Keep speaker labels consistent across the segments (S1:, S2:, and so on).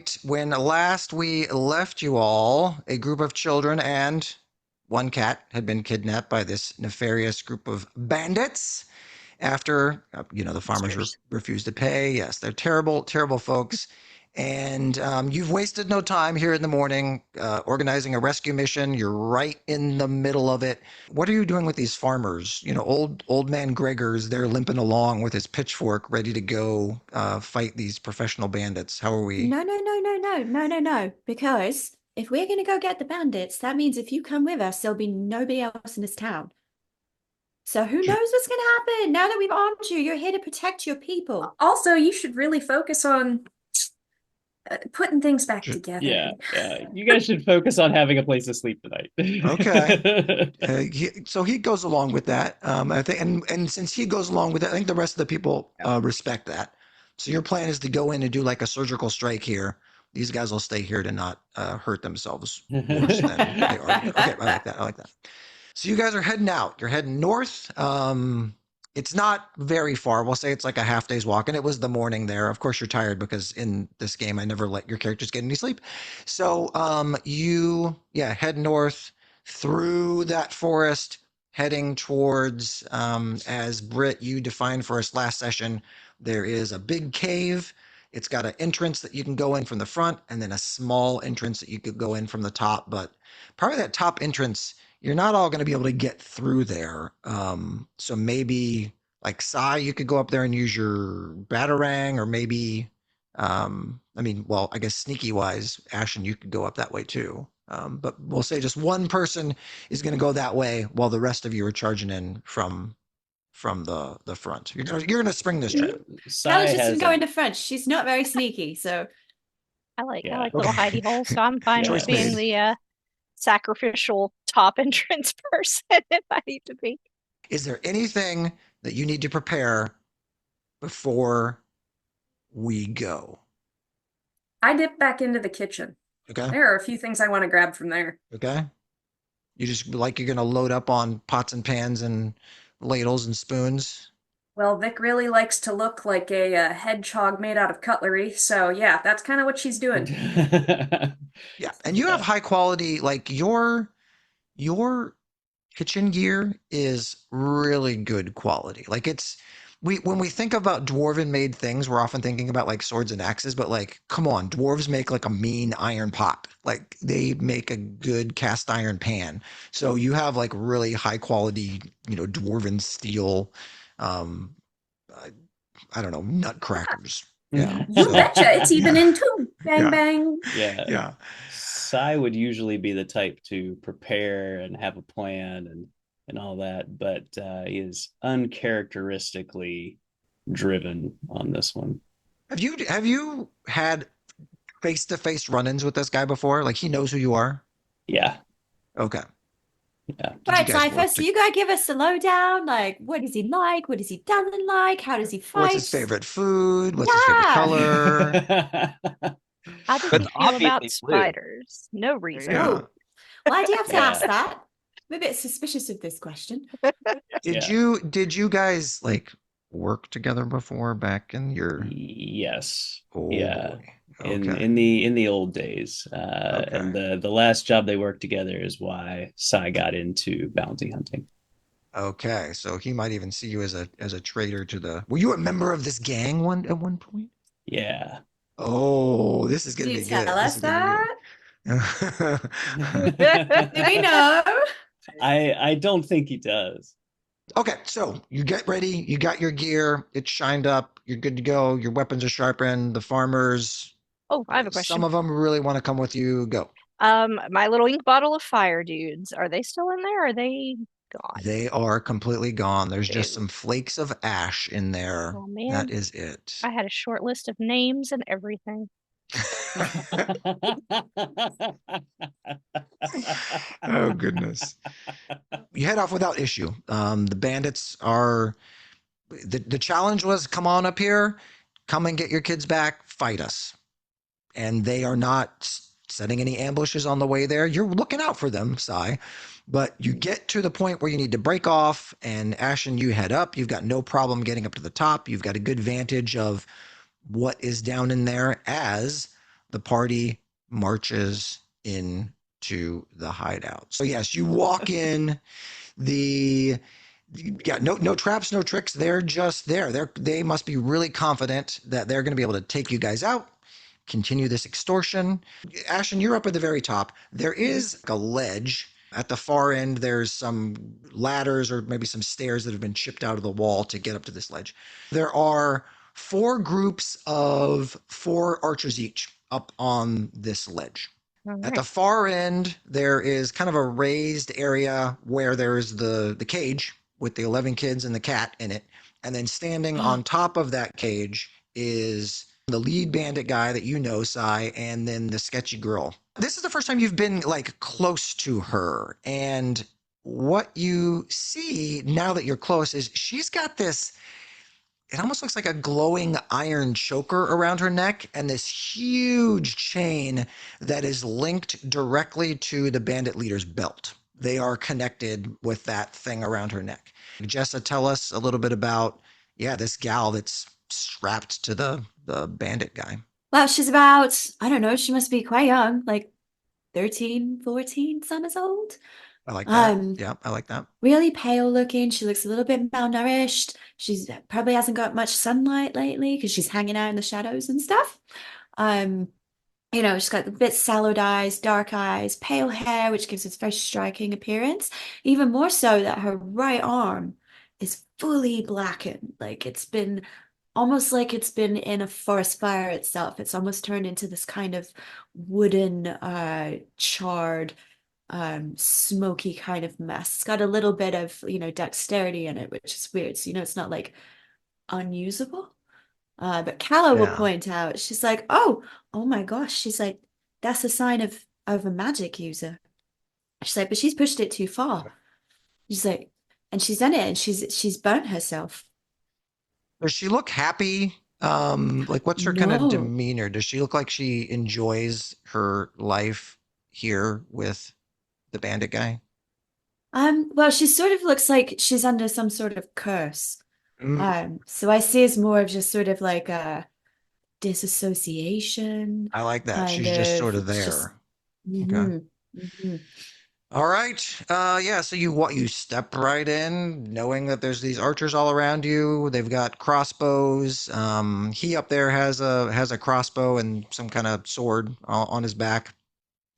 S1: point, when last we left you all, a group of children and one cat had been kidnapped by this nefarious group of bandits after, the farmers
S2: Monsters.
S1: refused to pay. Yes, they're terrible, terrible folks. And you've wasted no time here in the morning organizing a rescue mission. You're right in the middle of it. What are you doing with these farmers? Old man Gregor's there limping along with his pitchfork, ready to go fight these professional bandits. How are we?
S3: No, no, no, no, no, no, no, no. Because if we're going to go get the bandits, that means if you come with us, there'll be nobody else in this town. So who knows what's going to happen? Now that we've armed you, you're here to protect your people.
S4: Also, you should really focus on putting things back together.
S2: Yeah, yeah. You guys should focus on having a place to sleep tonight.
S1: Okay. So he goes along with that. I think, and since he goes along with it, I think the rest of the people respect that. So your plan is to go in and do like a surgical strike here. These guys will stay here to not hurt themselves worse than they are. Okay, I like that. I like that. So you guys are heading out. You're heading north. It's not very far. We'll say it's like a half day's walk, and it was the morning there. Of course, you're tired because in this game, I never let your characters get any sleep. So you head north through that forest, heading towards, as Britt, you defined for us last session, there is a big cave. It's got an entrance that you can go in from the front, and then a small entrance that you could go in from the top. But probably that top entrance, you're not all going to be able to get through there. So maybe like Sai, you could go up there and use your batarang, or maybe, I guess sneaky wise, Ashen, you could go up that way too. But we'll say just one person is going to go that way while the rest of you are charging in from the front. You're gonna spring this trip.
S3: Kelly's just gonna go in the front. She's not very sneaky, so
S5: I like
S2: Yeah.
S5: little hidey holes, so I'm fine
S1: Choice
S5: with being
S1: made.
S5: the sacrificial top entrance person if I need to be.
S1: Is there anything that you need to prepare before we go?
S4: I dip back into the kitchen.
S1: Okay.
S4: There are a few things I want to grab from there.
S1: Okay. You just like you're gonna load up on pots and pans and ladles and spoons.
S4: Well, Vic really likes to look like a hedgehog made out of cutlery, so yeah, that's kind of what she's doing.
S1: Yeah, and you have high quality, like your kitchen gear is really good quality. Like when we think about dwarven made things, we're often thinking about like swords and axes, but like, come on, dwarves make like a mean iron pot. Like they make a good cast iron pan. So you have like really high quality, dwarven steel, um, I don't know, nutcrackers. Yeah.
S4: You betcha, it's even in two. Bang,
S1: Yeah.
S4: bang.
S1: Yeah.
S2: Sai would usually be the type to prepare and have a plan and all that, but he is uncharacteristically driven on this one.
S1: Have you had face-to-face run-ins with this guy before? Like he knows who you are?
S2: Yeah,
S1: Okay.
S2: yeah.
S1: Did you
S3: right,
S1: guys work
S3: Cypher, so you gotta give us the lowdown. Like, what is he like? What is he doesn't like? How does he fight?
S1: What's his favorite food? What's his favorite
S3: Yeah.
S1: color?
S5: How does
S6: But
S5: he feel
S6: obviously
S5: about
S6: blue.
S5: spiders? No reason.
S1: Yeah.
S3: Why do you have to
S2: Yeah.
S3: ask that? I'm a bit suspicious of this question.
S1: Did you guys like work together before back in your
S2: Yes.
S1: Oh
S2: Yeah.
S1: boy.
S2: In
S1: Okay.
S2: in the old days, and
S1: Okay.
S2: the last job they worked together is why Sai got into bounty hunting.
S1: Okay. So he might even see you as a traitor to the Were you a member of this gang at one point?
S2: Yeah.
S1: Oh, this is
S3: Do
S1: gonna
S3: you
S1: be good.
S3: tell
S1: This
S3: us
S1: is gonna
S3: that?
S1: be good.
S3: Do we know?
S2: I don't think he does.
S1: Okay, so you get ready, you got your gear, it's shined up, you're good to go, your weapons are sharpened, the farmers,
S5: Oh, I have a
S1: some
S5: question.
S1: of them really want to come with you, go.
S5: My little ink bottle of fire dudes, are they still in there? Or are they gone?
S1: They are completely gone. There's just
S5: Ew.
S1: some flakes of ash in there.
S5: Oh
S1: That
S5: man,
S1: is it.
S5: I had a short list of names and everything.
S1: Oh goodness. You head off without issue. The bandits are the challenge was come on up here, come and get your kids back, fight us. And they are not setting any ambushes on the way there. You're looking out for them, Sai. But you get to the point where you need to break off, and Ashen, you head up. You've got no problem getting up to the top. You've got a good vantage of what is down in there as the party marches into the hideout. So yes, you walk in. The Yeah, no traps, no tricks. They're just there. They must be really confident that they're going to be able to take you guys out, continue this extortion. Ashton, you're up at the very top. There is a ledge at the far end. There's some ladders or maybe some stairs that have been chipped out of the wall to get up to this ledge. There are four groups of four archers each up on this ledge.
S5: All
S1: At the
S5: right.
S1: far end, there is kind of a raised area where there's the cage with the 11 kids and the cat in it. And then standing on top of that cage is the lead bandit guy that you know, Sai, and then the sketchy girl. This is the first time you've been like close to her. And what you see now that you're close is she's got this, it almost looks like a glowing iron choker around her neck and this huge chain that is linked directly to the bandit leader's belt. They are connected with that thing around her neck. Jessa, tell us a little bit about, yeah, this gal that's strapped to the bandit guy.
S3: Well, she's about, I don't know, she must be quite young, like 13, 14 summers old.
S1: I like that.
S3: Um,
S1: Yeah, I like that.
S3: really pale looking. She looks a little bit malnourished. She's probably hasn't got much sunlight lately because she's hanging out in the shadows and stuff. Um, she's got a bit sallowed eyes, dark eyes, pale hair, which gives us a very striking appearance. Even more so that her right arm is fully blackened. Like it's been almost like it's been in a forest fire itself. It's almost turned into this kind of wooden, charred, smoky kind of mess. It's got a little bit of, dexterity in it, which is weird. So, it's not like unusable. But Calla will
S1: Yeah.
S3: point out, she's like, oh my gosh. She's like, that's a sign of a magic user. She's like, but she's pushed it too far. She's like, and she's done it and she's burnt herself.
S1: Does she look happy? Like what's her kind of
S3: No.
S1: demeanor? Does she look like she enjoys her life here with the bandit guy?
S3: Well, she sort of looks like she's under some sort of curse.
S1: Mm,
S3: So I see as more of just sort of like a disassociation,
S1: I like that.
S3: kind
S1: She's just
S3: of.
S1: sort of
S3: It's just,
S1: there. Okay.
S3: hmm hmm
S1: All right. Yeah, so you step right in knowing that there's these archers all around you. They've got crossbows. He up there has a crossbow and some kind of sword on his back.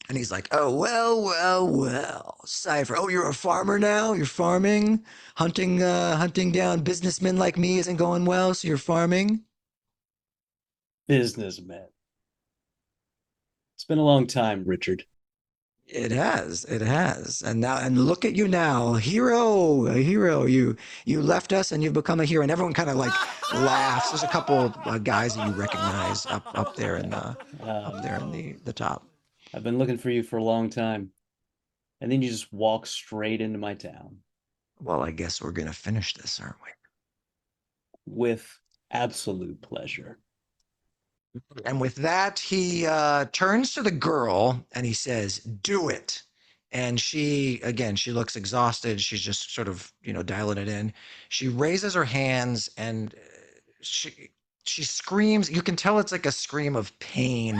S1: And he's like, "Oh, well, well, well, Cypher. Oh, you're a farmer now? You're farming? Hunting down businessmen like me isn't going well, so you're farming?"
S2: Businessman. It's been a long time, Richard.
S1: It has. And look at you now, a hero. You left us and you've become a hero. And everyone kind of like laughs. There's a couple guys that you recognize up there in the top.
S2: I've been looking for you for a long time. And then you just walk straight into my town
S1: Well, I guess we're gonna finish this, aren't we?
S2: with absolute pleasure.
S1: And with that, he turns to the girl and he says, "Do it." And she looks exhausted. She's just sort of, dialing it in. She raises her hands and she screams. You can tell it's like a scream of pain.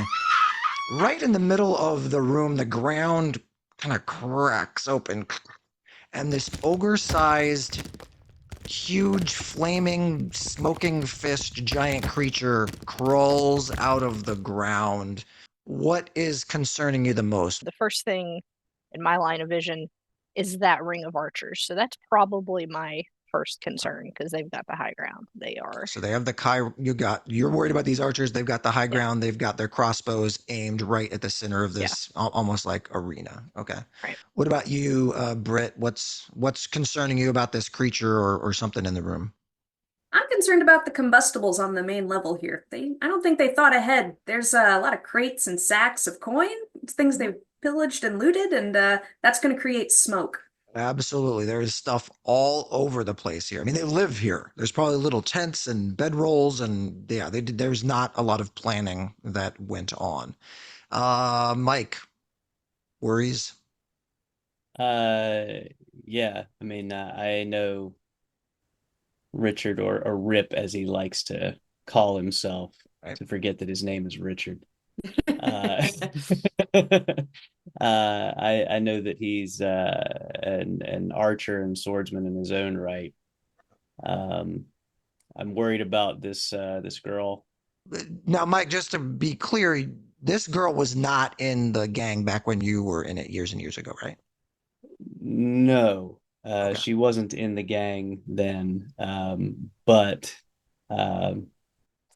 S1: Right in the middle of the room, the ground kind of cracks open, and this ogre-sized, huge, flaming, smoking fist giant creature crawls out of the ground. What is concerning you the most?
S5: The first thing in my line of vision is that ring of archers. So that's probably my first concern because they've got the high ground. They are,
S1: So they have you're worried about these archers. They've got the high
S5: yeah,
S1: ground. They've got their crossbows aimed right at the center of
S5: yeah,
S1: this almost like arena. Okay.
S5: right.
S1: What about you, Britt? What's concerning you about this creature or something in the room?
S4: I'm concerned about the combustibles on the main level here. I don't think they thought ahead. There's a lot of crates and sacks of coin, things they've pillaged and looted, and that's going to create smoke.
S1: Absolutely. There is stuff all over the place here. I mean, they live here. There's probably little tents and bedrolls, and yeah, there's not a lot of planning that went on. Mike, worries?
S2: Uh, yeah. I mean, I know Richard or Rip as he likes to call himself
S1: Right.
S2: to forget that his name is Richard. Uh, I know that he's an archer and swordsman in his own right. Um, I'm worried about this girl.
S1: Now, Mike, just to be clear, this girl was not in the gang back when you were in it years and years ago, right?
S2: No,
S1: Okay.
S2: she wasn't in the gang then. But um,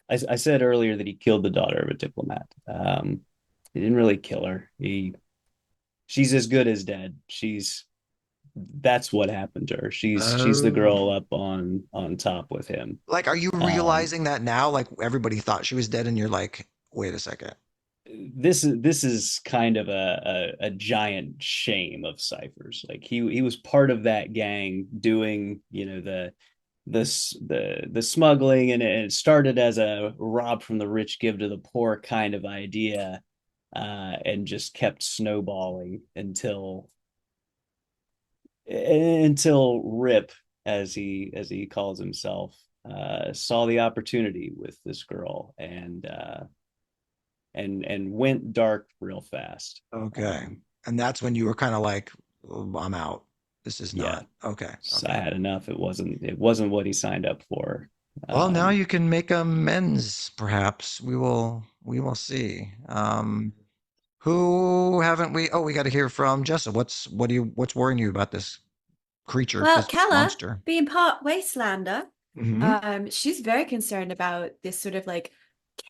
S2: I said earlier that he killed the daughter of a diplomat. He didn't really kill her. She's as good as dead. That's what happened to her. She's the
S1: Oh.
S2: girl up on top with him.
S1: Like, are you
S2: Um,
S1: realizing that now? Like, everybody thought she was dead, and you're like, wait a second.
S2: this is kind of a giant shame of Cypher's. Like he was part of that gang doing, the smuggling, and it started as a rob from the rich, give to the poor kind of idea, and just kept snowballing until Rip, as he calls himself, saw the opportunity with this girl, and went dark real fast.
S1: Okay. And that's when you were kind of like, "Oh, I'm out. This is
S2: Yeah,
S1: not okay.
S2: so I
S1: Okay.
S2: had enough. It wasn't what he signed up for.
S1: Well, now
S2: Um,
S1: you can make amends, perhaps. We will see. Who haven't we? Oh, we got to hear from Jessa. What's worrying you about this creature,
S3: Well,
S1: this
S3: Kella,
S1: monster?
S3: being part Wastelander,
S1: Hmm.
S3: she's very concerned about this sort of like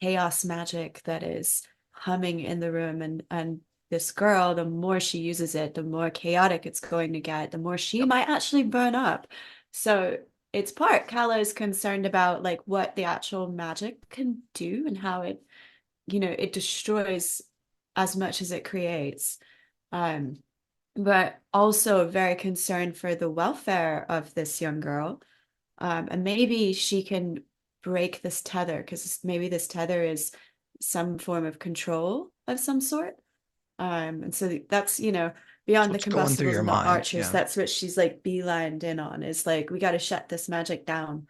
S3: chaos magic that is humming in the room, and this girl, the more she uses it, the more chaotic it's going to get, the more she
S1: Yep.
S3: might actually burn up. So it's part Kella is concerned about like what the actual magic can do and how it, it destroys as much as it creates. Um, but also very concerned for the welfare of this young girl. And maybe she can break this tether because maybe this tether is some form of control of some sort. And so that's,
S1: That's
S3: beyond the
S1: what's going through
S3: combustibles
S1: your
S3: and the
S1: mind.
S3: archers,
S1: Yeah.
S3: that's what she's like beelined in on is like, we got to shut this magic down.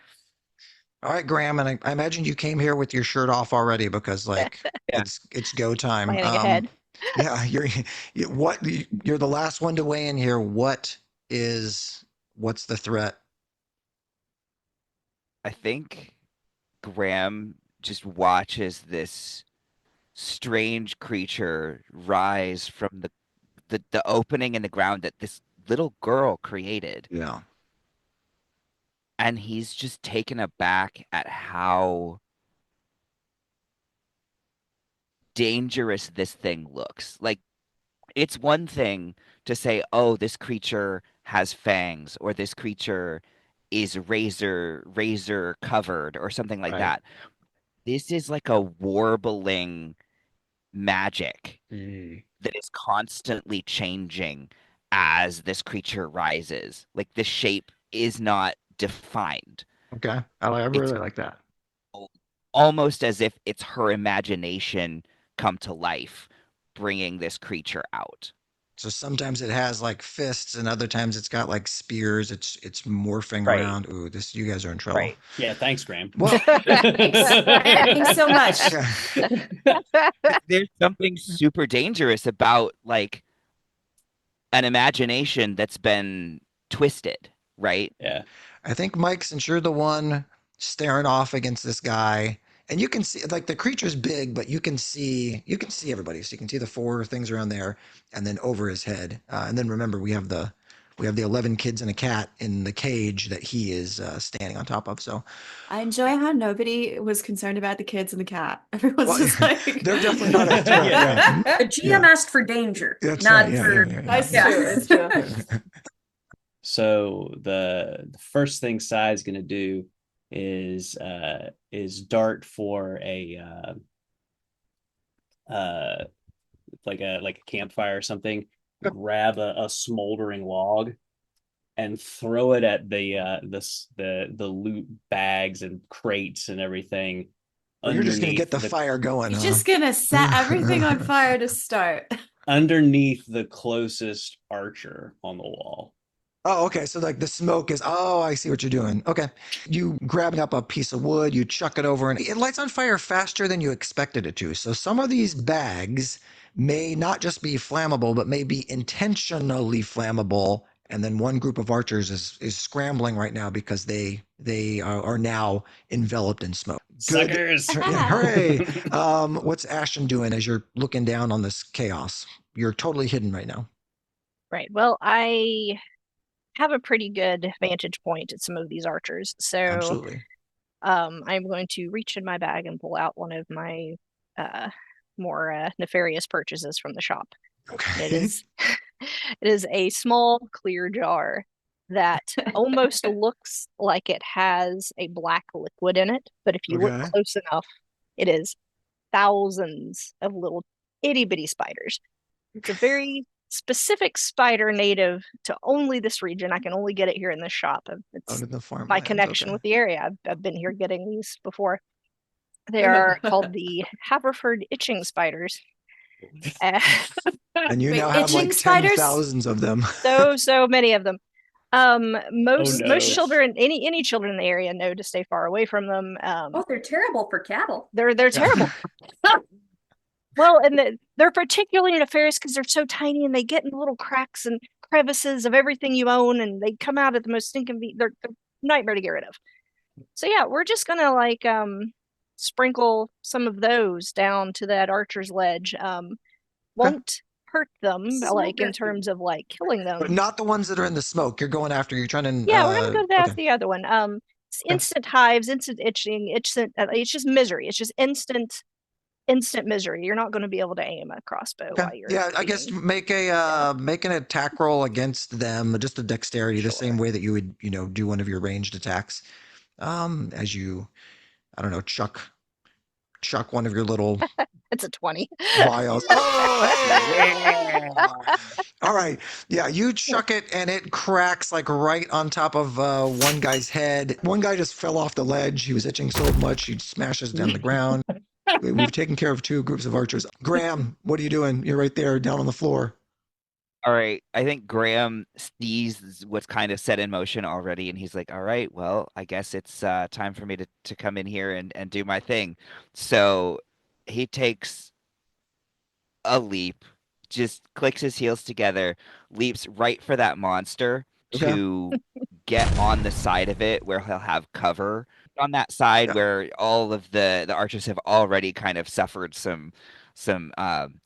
S1: All right, Graham, and I imagine you came here with your shirt off already because like
S6: Yeah.
S1: it's go time.
S5: Planning ahead.
S1: Yeah, you're the last one to weigh in here. What's the threat?
S6: I think Graham just watches this strange creature rise from the opening in the ground that this little girl created.
S1: Yeah.
S6: And he's just taken aback at how dangerous this thing looks. Like, it's one thing to say, oh, this creature has fangs, or this creature is razor covered, or something like
S1: Right.
S6: that. This is like a warbling magic
S1: Mm.
S6: that is constantly changing as this creature rises. Like, the shape is not defined.
S1: Okay. I
S6: It's
S1: really like that.
S6: almost as if it's her imagination come to life, bringing this creature out.
S1: So sometimes it has like fists, and other times it's got like spears. It's morphing
S6: Right,
S1: around. Ooh, this you guys are in trouble.
S6: right.
S2: yeah, thanks, Graham.
S1: Well,
S3: Thanks. Thanks so much.
S1: yeah.
S6: There's something super dangerous about like an imagination that's been twisted, right?
S2: Yeah.
S1: I think Mike, since you're the one staring off against this guy, and you can see like the creature's big, but you can see everybody. So you can see the four things around there, and then over his head. And then remember, we have the 11 kids and a cat in the cage that he is standing on top of. So,
S3: I enjoy how nobody was concerned about the kids and the cat. Everyone's
S1: well,
S3: just like,
S1: they're definitely not a threat. Yeah. Mhm.
S4: The GM
S1: Yeah.
S4: asked for danger,
S1: That's right.
S4: not
S1: Yeah.
S4: for.
S1: Yeah.
S3: That's
S1: Yeah.
S3: true. It's true.
S1: Yeah.
S2: So the first thing Sai's gonna do is dart for a uh like a campfire or something, grab a smoldering log and throw it at the loot bags and crates and everything
S1: Or you're just gonna get
S2: underneath
S1: the
S2: the
S1: fire going,
S3: He's
S1: huh?
S3: just gonna set everything on fire to start.
S2: underneath the closest archer on the wall.
S1: Oh, okay. So like the smoke is, oh, I see what you're doing. Okay. You grabbing up a piece of wood, you chuck it over, and it lights on fire faster than you expected it to. So some of these bags may not just be flammable, but may be intentionally flammable. And then one group of archers is scrambling right now because they are now enveloped in smoke. Good.
S2: Suckers.
S1: Yeah, hooray. What's Ashton doing as you're looking down on this chaos? You're totally hidden right now.
S5: Right. Well, I have a pretty good vantage point at some of these archers. So
S1: Absolutely.
S5: I'm going to reach in my bag and pull out one of my uh, more nefarious purchases from the shop. It
S1: Okay.
S5: is it is a small clear jar that almost looks like it has a black liquid in it, but if you look
S1: Okay.
S5: close enough, it is thousands of little itty bitty spiders. It's a very specific spider native to only this region. I can only get it here in this shop.
S1: Out
S5: It's
S1: in the
S5: my
S1: farmlands.
S5: connection
S1: Okay.
S5: with the area. I've been here getting these before. They are called the Haverford itching spiders. Uh,
S1: And you
S3: Wait,
S1: now have
S3: itching
S1: like ten
S3: spiders?
S1: thousands of them.
S5: so many of them.
S2: Oh
S5: Most
S2: no.
S5: children, any children in the area know to stay far away from them.
S4: Oh, they're terrible for cattle.
S5: They're
S1: Yeah.
S5: terrible. Well, and they're particularly nefarious because they're so tiny and they get in little cracks and crevices of everything you own, and they come out at the most inconvenient. They're nightmare to get rid of. So yeah, we're just gonna like sprinkle some of those down to that archer's ledge.
S1: Okay.
S5: Won't hurt them
S4: Smoke
S5: like in
S4: rescue.
S5: terms of like killing
S1: But
S5: them.
S1: not the ones that are in the smoke. You're going after. You're trying to.
S5: Yeah, we're gonna go
S1: Okay.
S5: to the other one. It's
S1: Okay.
S5: instant hives, instant itching, instant. It's just misery. It's just instant misery. You're not going to be able to aim a crossbow
S1: Okay.
S5: while you're
S1: Yeah. I guess
S5: being
S1: make an attack roll against them, just a dexterity, the same
S5: sure.
S1: way that you would do one of your ranged attacks. As you, I don't know, chuck one of your little
S5: It's a 20.
S1: vials. Oh, hey!
S2: Yeah.
S1: All right. Yeah, you chuck it and it cracks like right on top of one guy's head. One guy just fell off the ledge. He was itching so much he smashes down the ground. We've taken care of two groups of archers. Graham, what are you doing? You're right there down on the floor.
S6: All right. I think Graham sees what's kind of set in motion already, and he's like, all right, well, I guess it's time for me to come in here and do my thing. So he takes a leap, just clicks his heels together, leaps right for that monster
S1: Okay.
S6: to get on the side of it where he'll have cover. On that side
S1: Yeah.
S6: where all of the archers have already kind of suffered some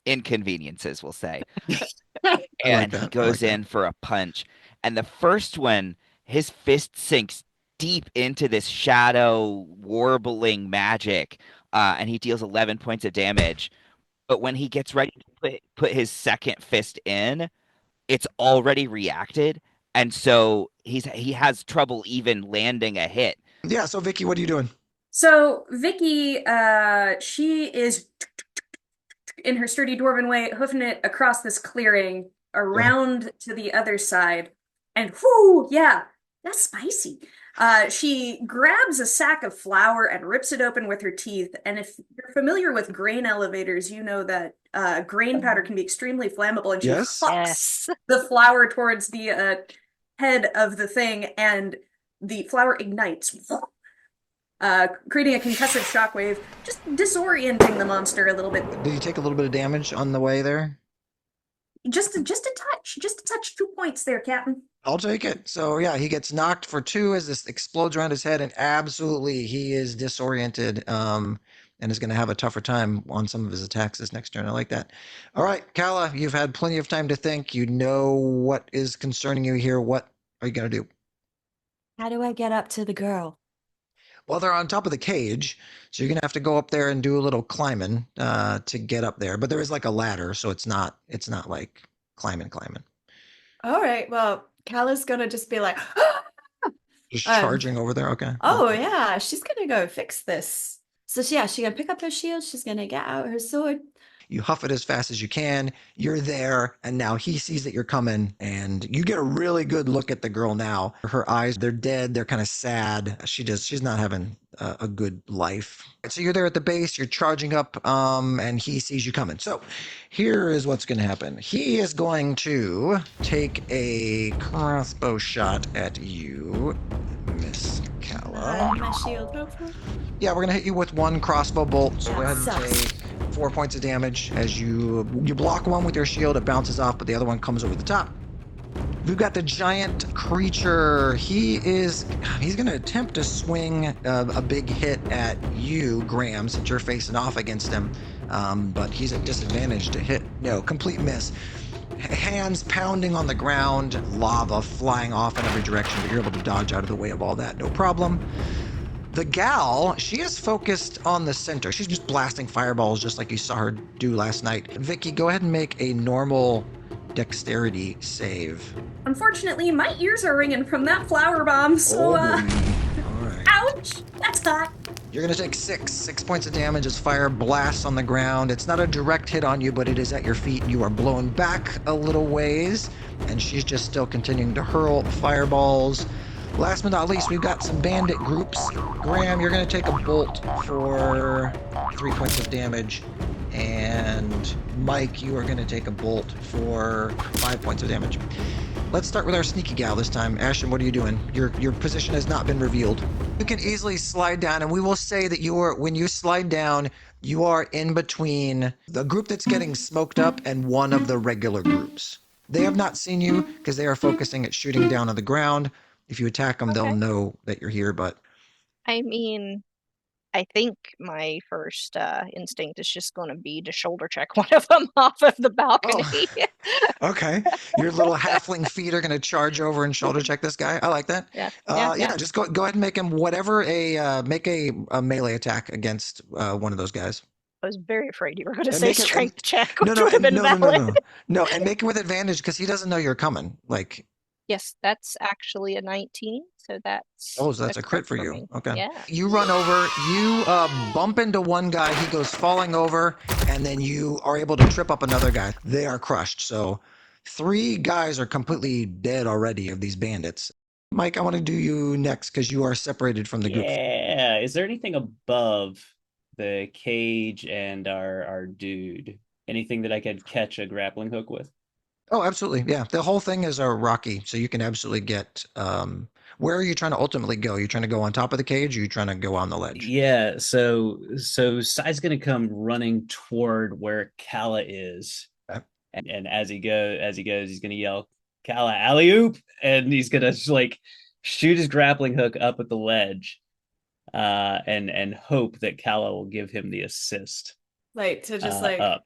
S6: inconveniences, we'll say.
S1: I like
S6: And he
S1: that. I like
S6: goes
S1: that.
S6: in for a punch. And the first one, his fist sinks deep into this shadow warbling magic, and he deals 11 points of damage. But when he gets ready to put his second fist in, it's already reacted, and so he has trouble even landing a hit.
S1: Yeah, so Vicky, what are you doing?
S4: So Vicky, she is in her sturdy dwarven way, hoofing it across this clearing
S1: Yeah.
S4: around to the other side. And whoo, yeah, that's spicy. She grabs a sack of flour and rips it open with her teeth. And if you're familiar with grain elevators, you know that grain powder can be extremely flammable. And she
S1: Yes.
S4: hucks
S5: Yes.
S4: the flour towards the head of the thing, and the flour ignites, creating a concussive shockwave, just disorienting the monster a little bit.
S1: Did you take a little bit of damage on the way there?
S4: Just a touch. 2 points there, Captain.
S1: I'll take it. So yeah, he gets knocked for two as this explodes around his head, and absolutely he is disoriented, and is going to have a tougher time on some of his attacks this next turn. I like that. All right, Kala, you've had plenty of time to think. You know what is concerning you here. What are you going to do?
S3: How do I get up to the girl?
S1: Well, they're on top of the cage, so you're gonna have to go up there and do a little climbing to get up there. But there is like a ladder, so it's not like climbing.
S3: All right, well, Kala's gonna just be like,
S1: Just
S3: Um,
S1: charging over there. Okay.
S3: oh yeah, she's gonna go fix this. So yeah, she's gonna pick up her shield, she's gonna get out her sword.
S1: You huff it as fast as you can. You're there, and now he sees that you're coming, and you get a really good look at the girl now. Her eyes, they're dead. They're kind of sad. She's not having a good life. So you're there at the base. You're charging up, and he sees you coming. So here is what's going to happen. He is going to take a crossbow shot at you, Miss Calla.
S3: My shield, hopefully.
S1: Yeah, we're gonna hit you with one crossbow bolt. So go ahead and
S3: Sucks.
S1: take 4 points of damage as you block one with your shield. It bounces off, but the other one comes over the top. We've got the giant creature. He's gonna attempt to swing a big hit at you, Graham, since you're facing off against him. But he's at disadvantage to hit. No, complete miss. Hands pounding on the ground, lava flying off in every direction, but you're able to dodge out of the way of all that, no problem. The gal, she is focused on the center. She's just blasting fireballs just like you saw her do last night. Vicky, go ahead and make a normal dexterity save.
S4: Unfortunately, my ears are ringing from that flower bomb, so,
S1: All right.
S4: ouch! That's hot!
S1: You're going to take 6 points of damage as fire blasts on the ground. It's not a direct hit on you, but it is at your feet. You are blown back a little ways, and she's just still continuing to hurl fireballs. Last but not least, we've got some bandit groups. Graham, you're going to take a bolt for 3 points of damage. And Mike, you are going to take a bolt for 5 points of damage. Let's start with our sneaky gal this time. Ashton, what are you doing? Your position has not been revealed. You can easily slide down, and we will say that when you slide down, you are in between the group that's getting smoked up and one of the regular groups. They have not seen you because they are focusing at shooting down on the ground. If you attack them, they'll know that you're here, but...
S5: I mean, I think my first instinct is just going to be to shoulder check one of them off of the balcony.
S1: Oh, okay. Your little halfling feet are going to charge over and shoulder check this guy. I like that.
S5: Yeah.
S1: Just go ahead and make him make a melee attack against one of those guys.
S5: I was very afraid you were going to
S1: And
S5: say
S1: make it-
S5: strength check,
S1: No,
S5: which
S1: no,
S5: would have been
S1: no,
S5: valid.
S1: no, and make it with advantage because he doesn't know you're coming. Like,
S5: Yes, that's actually a 19, so that's
S1: so that's a crit for you.
S5: me.
S1: Okay.
S5: Yeah.
S1: You run over, you bump into one guy, he goes falling over, and then you are able to trip up another guy. They are crushed. So 3 guys are completely dead already of these bandits. Mike, I want to do you next because you are separated from the group.
S2: Yeah. Is there anything above the cage and our dude? Anything that I could catch a grappling hook with?
S1: Oh, absolutely. Yeah. The whole thing is a rocky, so you can absolutely get where are you trying to ultimately go? You trying to go on top of the cage or you trying to go on the ledge?
S2: Yeah, so Sai's gonna come running toward where Kala is.
S1: Okay.
S2: And as he goes, he's gonna yell, Kala, alley-oop, and he's gonna just, like, shoot his grappling hook up at the ledge, and hope that Kala will give him the assist.
S4: Like, to just,
S2: Up.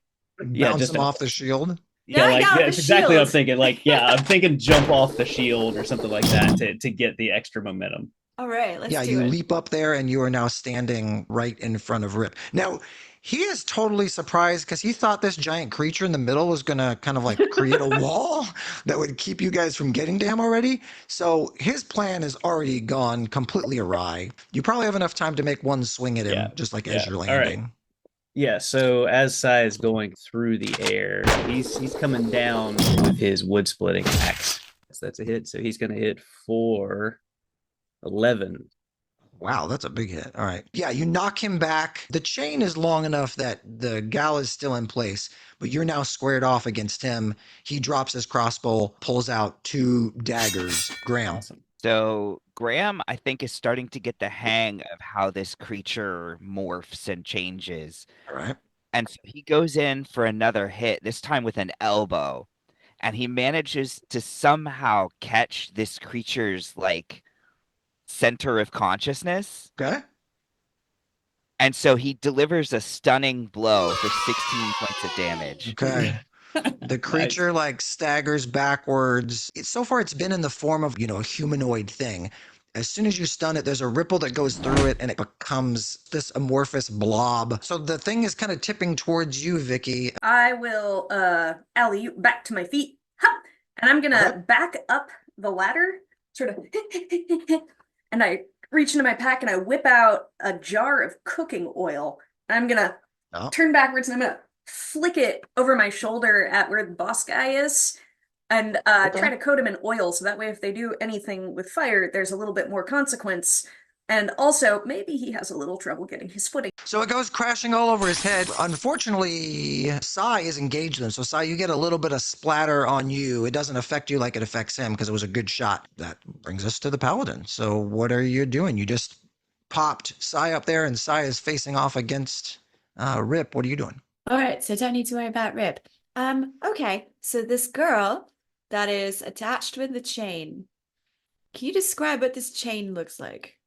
S2: Yeah,
S1: Bounce
S2: just
S1: him off the shield.
S2: Yeah, like
S4: Yeah,
S2: that's
S4: the
S2: exactly what I'm
S4: shield.
S2: thinking. Like, yeah, I'm thinking jump off the shield or something like that to get the extra momentum.
S3: All right, let's
S1: Yeah,
S3: do
S1: you
S3: it.
S1: leap up there and you are now standing right in front of Rip. Now, he is totally surprised because he thought this giant creature in the middle was going to kind of like create a wall that would keep you guys from getting to him already. So his plan has already gone completely awry. You probably have enough time to make one swing at him,
S2: Yeah,
S1: just like
S2: yeah.
S1: as you're
S2: All right.
S1: landing.
S2: Yeah, so as Sai is going through the air, he's coming down with his wood splitting axe. So that's a hit. So he's gonna hit for 11.
S1: Wow, that's a big hit. All right. Yeah, you knock him back. The chain is long enough that the gal is still in place, but you're now squared off against him. He drops his crossbow, pulls out 2 daggers. Graham.
S2: Awesome.
S6: So Graham, I think, is starting to get the hang of how this creature morphs and changes.
S1: All right.
S6: And so he goes in for another hit, this time with an elbow. And he manages to somehow catch this creature's, like, center of consciousness.
S1: Okay.
S6: And so he delivers a stunning blow for 16 points of damage.
S1: Okay. The creature like staggers backwards. So far it's been in the form of, a humanoid thing. As soon as you stun it, there's a ripple that goes through it and it becomes this amorphous blob. So the thing is kind of tipping towards you, Vicky.
S4: I will alley-oop back to my feet. Hop! And I'm gonna
S1: Okay.
S4: back up the ladder, sort of, and I reach into my pack and I whip out a jar of cooking oil. And I'm gonna
S1: Oh.
S4: turn backwards and I'm gonna flick it over my shoulder at where the boss guy is and
S1: Okay.
S4: try to coat him in oil so that way if they do anything with fire, there's a little bit more consequence. And also, maybe he has a little trouble getting his footing.
S1: So it goes crashing all over his head. Unfortunately, Sai is engaged in. So Sai, you get a little bit of splatter on you. It doesn't affect you like it affects him because it was a good shot. That brings us to the Paladin. So what are you doing? You just popped Sai up there and Sai is facing off against Rip. What are you doing?
S3: All right, so don't need to worry about Rip. Okay, so this girl that is attached with the chain. Can you describe what this chain looks like?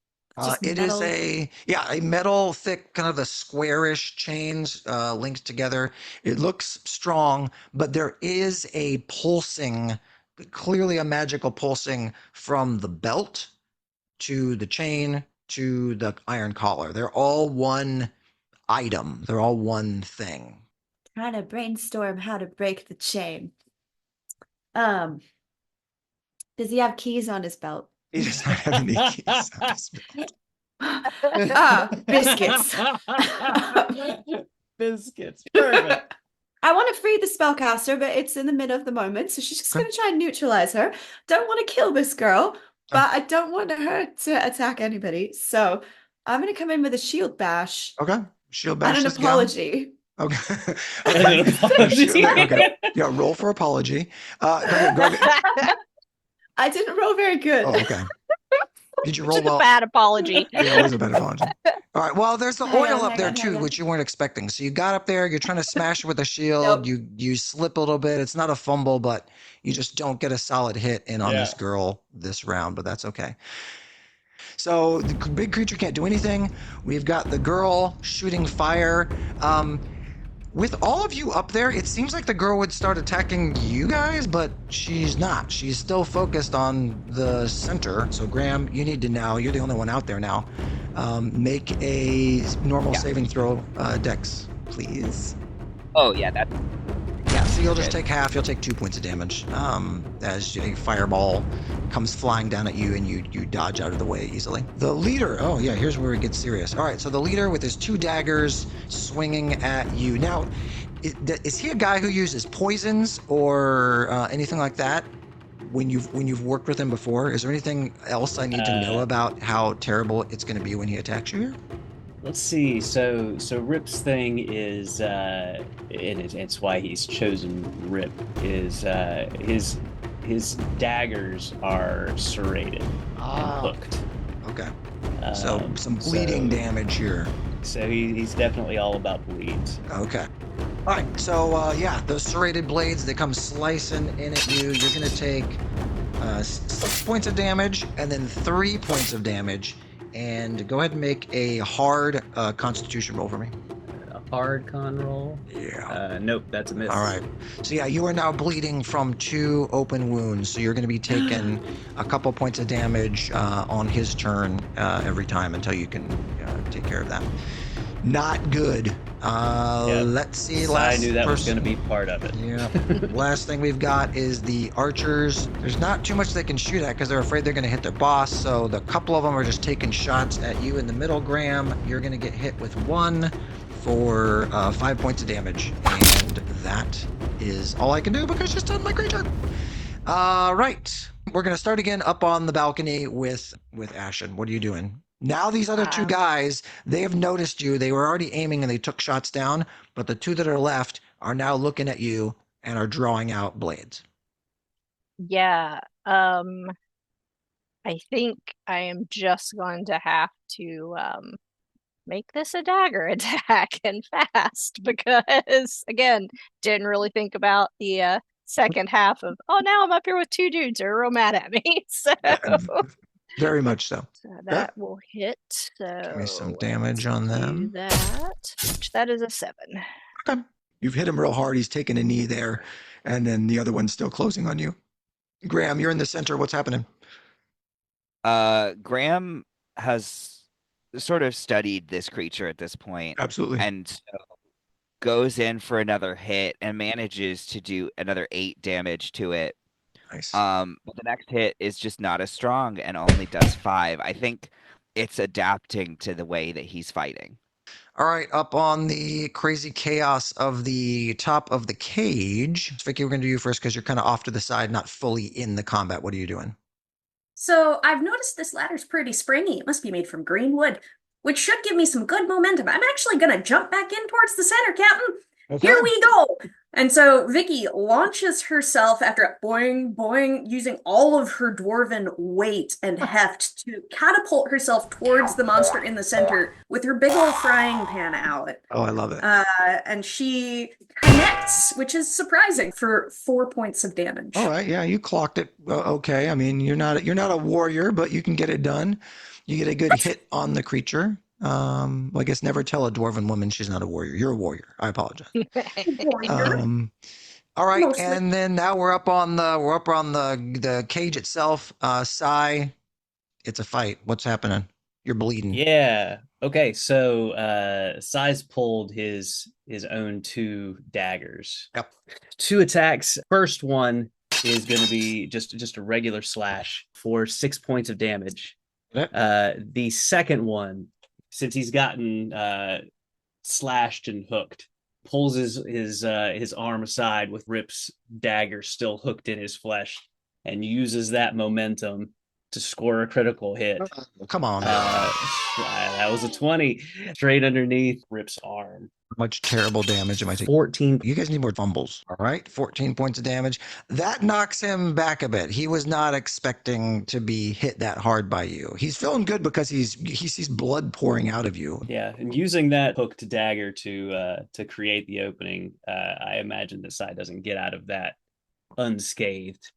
S3: Just
S1: It is
S3: metal.
S1: a metal thick, kind of the squarish chains linked together. It looks strong, but there is a pulsing, clearly a magical pulsing from the belt to the chain to the iron collar. They're all one item. They're all one thing.
S3: Trying to brainstorm how to break the chain. Does he have keys on his belt?
S1: He does not have any keys on his belt.
S3: Biscuits.
S2: Biscuits. Perfect.
S3: I want to free the spellcaster, but it's in the middle of the moment, so she's just going to try and neutralize her. Don't want to kill this girl, but I don't want her to attack anybody. So I'm going to come in with a shield bash
S1: Okay. Shield bash
S3: and an
S1: this gal.
S3: apology.
S1: Okay.
S2: And an apology.
S1: Okay. Yeah, roll for apology. Go ahead.
S3: I didn't roll very good.
S1: Oh, okay. Did you roll
S5: Just a
S1: well?
S5: bad apology.
S1: Yeah, it was a bad apology. All right. Well, there's the
S3: Hang
S1: oil
S3: on,
S1: up
S3: hang
S1: there
S3: on,
S1: too,
S3: hang on.
S1: which you weren't expecting. So you got up there, you're trying to smash it with a shield.
S3: Nope.
S1: You slip a little bit. It's not a fumble, but you just don't get a solid hit in on this girl this round, but that's okay. So the big creature can't do anything. We've got the girl shooting fire. With all of you up there, it seems like the girl would start attacking you guys, but she's not. She's still focused on the center. So Graham, you need to now, you're the only one out there now, make a normal saving throw, Dex, please.
S6: Oh yeah, that's
S1: Yeah, so you'll just take half. You'll take 2 points of damage as a fireball comes flying down at you and you dodge out of the way easily. The leader, oh yeah, here's where it gets serious. All right, so the leader with his 2 daggers swinging at you. Now, is he a guy who uses poisons or anything like that? When you've worked with him before, is there anything else I need to know about how terrible it's going to be when he attacks you here?
S2: Let's see. So Rip's thing is, and it's why he's chosen Rip. Is his daggers are serrated and hooked.
S1: Okay. So some bleeding damage here.
S2: So he's definitely all about bleeds.
S1: Okay. All right. So yeah, those serrated blades, they come slicing in at you. You're gonna take 6 points of damage and then 3 points of damage. And go ahead and make a hard Constitution roll for me.
S2: A hard con roll?
S1: Yeah.
S2: Nope, that's a miss.
S1: All right. So yeah, you are now bleeding from 2 open wounds. So you're going to be taking a couple points of damage on his turn every time until you can take care of that. Not good. Let's see.
S2: I knew that was going to be part of it.
S1: Yeah. Last thing we've got is the archers. There's not too much they can shoot at because they're afraid they're going to hit their boss. So the couple of them are just taking shots at you in the middle, Graham. You're going to get hit with 1 for 5 points of damage. And that is all I can do because you stunned my creature. Right. We're going to start again up on the balcony with Ashen. What are you doing? Now these other 2 guys, they have noticed you. They were already aiming and they took shots down, but the 2 that are left are now looking at you and are drawing out blades.
S5: Yeah. I think I am just going to have to make this a dagger attack and fast because again, didn't really think about the second half of now I'm up here with 2 dudes who are real mad at me. So
S1: Very much so.
S5: So that will hit. So
S1: give me some damage on them.
S5: Do that. Which that is a 7.
S1: Okay. You've hit him real hard. He's taken a knee there, and then the other one's still closing on you. Graham, you're in the center. What's happening?
S6: Graham has sort of studied this creature at this point.
S1: Absolutely.
S6: And so goes in for another hit and manages to do another 8 damage to it.
S1: Nice.
S6: But the next hit is just not as strong and only does 5. I think it's adapting to the way that he's fighting.
S1: All right, up on the crazy chaos of the top of the cage. Vicky, we're going to do you first because you're kind of off to the side, not fully in the combat. What are you doing?
S4: So I've noticed this ladder's pretty springy. It must be made from green wood, which should give me some good momentum. I'm actually gonna jump back in towards the center, Captain.
S1: Okay.
S4: Here we go. And so Vicky launches herself after boing, boing, using all of her dwarven weight and heft to catapult herself towards the monster in the center with her big old frying pan out.
S1: Oh, I love it.
S4: And she connects, which is surprising for 4 points of damage.
S1: All right, yeah, you clocked it. Okay, I mean, you're not a warrior, but you can get it done. You get a good hit on the creature. Well, I guess never tell a dwarven woman she's not a warrior. You're a warrior. I apologize. All right,
S4: Mostly.
S1: and then now we're up on the cage itself. Sai, it's a fight. What's happening? You're bleeding.
S2: Yeah. Okay. So Sai's pulled his own 2 daggers.
S1: Yep.
S2: 2 attacks. First one is going to be just a regular slash for 6 points of damage.
S1: Okay.
S2: The second one, since he's gotten slashed and hooked, pulls his arm aside with Rip's dagger still hooked in his flesh and uses that momentum to score a critical hit.
S1: Come on.
S2: That was a 20 straight underneath Rip's arm.
S1: How much terrible damage am I taking?
S2: 14.
S1: You guys need more fumbles. All right, 14 points of damage. That knocks him back a bit. He was not expecting to be hit that hard by you. He's feeling good because he sees blood pouring out of you.
S2: Yeah, and using that hooked dagger to create the opening, I imagine that Sai doesn't get out of that unscathed.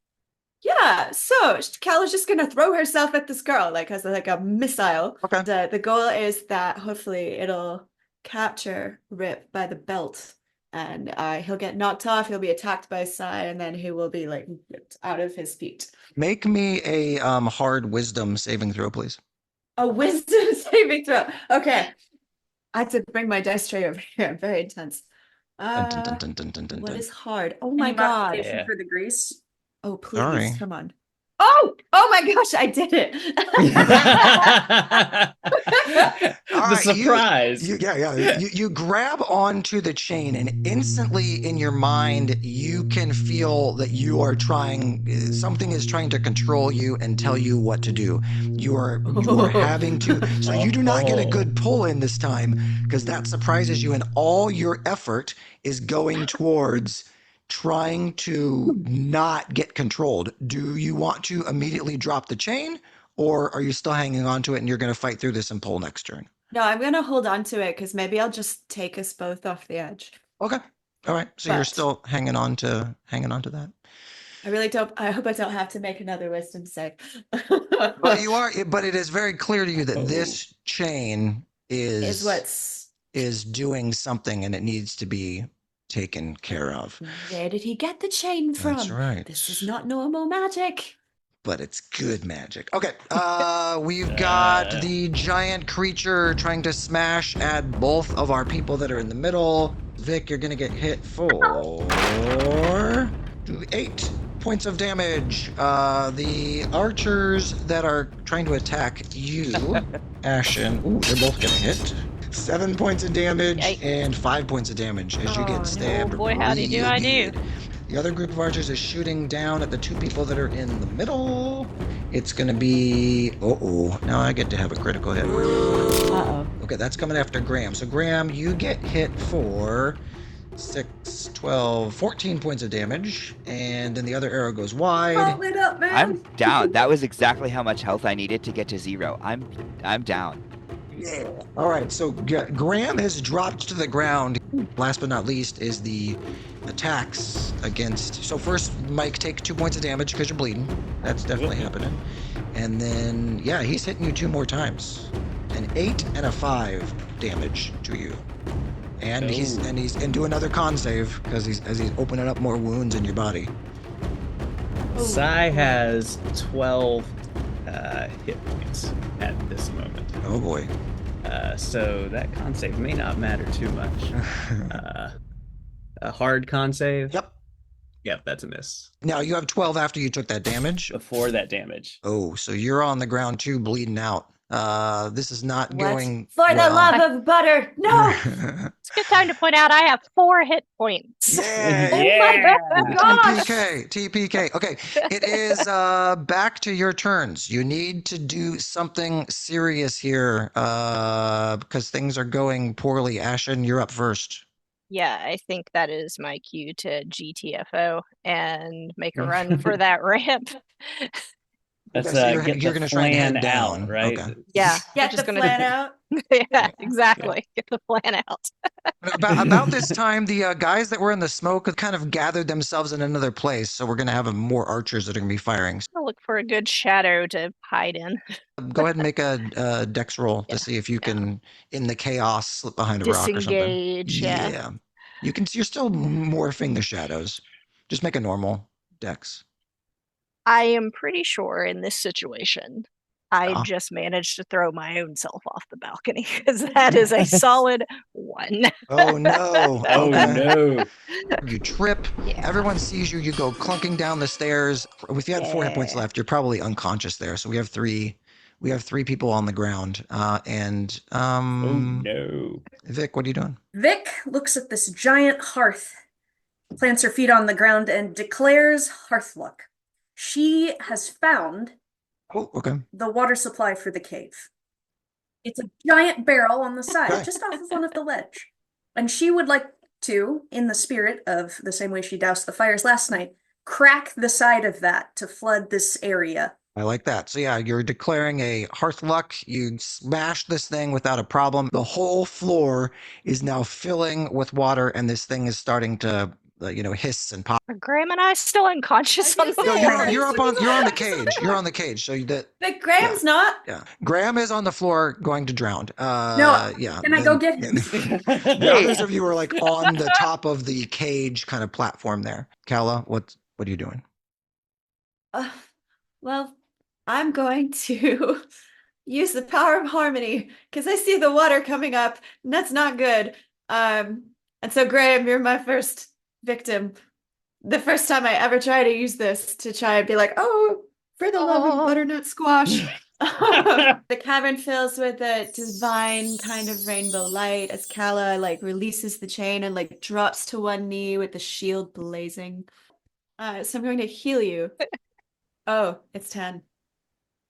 S3: Yeah, so Cal is just gonna throw herself at this girl like as like a missile.
S1: Okay.
S3: The goal is that hopefully it'll capture Rip by the belt, and he'll get knocked off. He'll be attacked by Sai, and then he will be like ripped out of his feet.
S1: Make me a hard wisdom saving throw, please.
S3: A wisdom saving throw. Okay, I have to bring my dice tray over here. I'm very intense.
S1: Dun, dun, dun, dun, dun, dun, dun,
S3: What
S1: dun.
S3: is hard? Oh my
S4: Any
S3: god.
S4: modification
S2: Yeah.
S4: for the grease?
S3: Oh please,
S1: Sorry.
S3: come on. Oh my gosh, I did it.
S1: All
S2: The
S1: right,
S2: surprise.
S1: You grab onto the chain, and instantly in your mind, you can feel that something is trying to control you and tell you what to do. You are having to, so you do not get a good pull in this time because that surprises you, and all your effort is going towards trying to not get controlled. Do you want to immediately drop the chain, or are you still hanging on to it and you're going to fight through this and pull next turn?
S3: No, I'm gonna hold on to it because maybe I'll just take us both off the edge.
S1: Okay. All right. So you're
S3: But-
S1: still hanging on to that.
S3: I really don't. I hope I don't have to make another wisdom save.
S1: But you are. But it is very clear to you that this chain
S3: is what's.
S1: is doing something, and it needs to be taken care of.
S3: Where did he get the chain from?
S1: That's right.
S3: This is not normal magic.
S1: But it's good magic. Okay. We've got the giant creature trying to smash at both of our people that are in the middle. Vic, you're gonna get hit for 8 points of damage. The archers that are trying to attack you, Ashen. Ooh, they're both getting hit. 7 points of damage
S5: Yikes.
S1: and 5 points of damage as you
S3: Oh, no.
S1: get stabbed.
S5: Oh boy, howdy do I do.
S1: good. The other group of archers is shooting down at the 2 people that are in the middle. It's gonna be, now I get to have a critical hit.
S3: Uh-oh.
S1: Okay, that's coming after Graham. So Graham, you get hit for 6, 12, 14 points of damage, and then the other arrow goes wide.
S4: Roll it up, man.
S6: I'm down. That was exactly how much health I needed to get to 0. I'm down.
S1: Yeah. All right, so Graham has dropped to the ground. Last but not least is the attacks against. So first, Mike, take 2 points of damage because you're bleeding. That's definitely happening. And then, yeah, he's hitting you 2 more times. An 8 and a 5 damage to you. And he's do another con save because he's opening up more wounds in your body.
S2: Sai has 12 hit points at this moment.
S1: Oh boy.
S2: So that con save may not matter too much. A hard con save?
S1: Yep.
S2: Yep, that's a miss.
S1: Now you have 12 after you took that damage.
S2: Before that damage.
S1: Oh, so you're on the ground too, bleeding out. This is not
S3: What?
S1: going
S3: For the
S1: well.
S3: love of butter, no!
S5: It's a good time to point out I have 4 hit points.
S1: Yay!
S3: Oh my gosh!
S1: TPK. Okay, it is back to your turns. You need to do something serious here because things are going poorly. Ashen, you're up first.
S5: Yeah, I think that is my cue to GTFO and make a run for that ramp.
S2: That's
S1: Okay, so you're
S2: get
S1: you're
S2: the
S1: gonna try and
S2: plan
S1: head down.
S2: out, right?
S1: Okay.
S5: Yeah, we're
S3: Get the
S5: just gonna
S3: plan out.
S5: yeah, exactly. Get the plan out.
S1: About this time, the guys that were in the smoke have kind of gathered themselves in another place. So we're gonna have more archers that are gonna be firing. So
S5: I'll look for a good shadow to hide in.
S1: go ahead and make a dex roll to
S5: Yeah,
S1: see if you
S5: yeah.
S1: can, in the chaos, slip behind a rock or something.
S5: Disengage, yeah.
S1: Yeah. You can. You're still morphing the shadows. Just make a normal dex.
S5: I am pretty sure in this situation, I
S1: Yeah.
S5: just managed to throw my own self off the balcony because that is a solid 1.
S1: Oh no.
S2: Oh
S1: Okay.
S2: no.
S1: You trip.
S5: Yeah.
S1: Everyone sees you. You go clunking down the stairs. If you had 4 hit points
S5: Yeah.
S1: left, you're probably unconscious there. So we have three. We have 3 people on the ground. And
S2: Oh no.
S1: Vic, what are you doing?
S4: Vic looks at this giant hearth, plants her feet on the ground, and declares hearth luck. She has found
S1: Oh, okay.
S4: the water supply for the cave. It's a giant barrel on the side,
S1: Okay.
S4: just off of one of the ledge. And she would like to, in the spirit of the same way she doused the fires last night, crack the side of that to flood this area.
S1: I like that. So yeah, you're declaring a hearth luck. You smash this thing without a problem. The whole floor is now filling with water, and this thing is starting to, hiss and pop.
S5: Are Graham and I still unconscious
S3: I
S5: on
S3: was
S5: the
S3: gonna
S1: No,
S3: say,
S5: floor?
S1: you're on the cage. You're on the cage. So that
S3: But Graham's not.
S1: yeah, Graham is on the floor going to drown.
S4: No,
S1: Yeah.
S4: can I go get him?
S1: The others of you are like on the top of the cage kind of platform there. Kala, what are you doing?
S3: Well, I'm going to use the power of harmony because I see the water coming up, and that's not good. And so Graham, you're my first victim. The first time I ever try to use this to try and be like, oh, for the love of butternut squash. The cavern fills with a divine kind of rainbow light as Kala releases the chain and drops to one knee with the shield blazing. So I'm going to heal you. Oh, it's 10.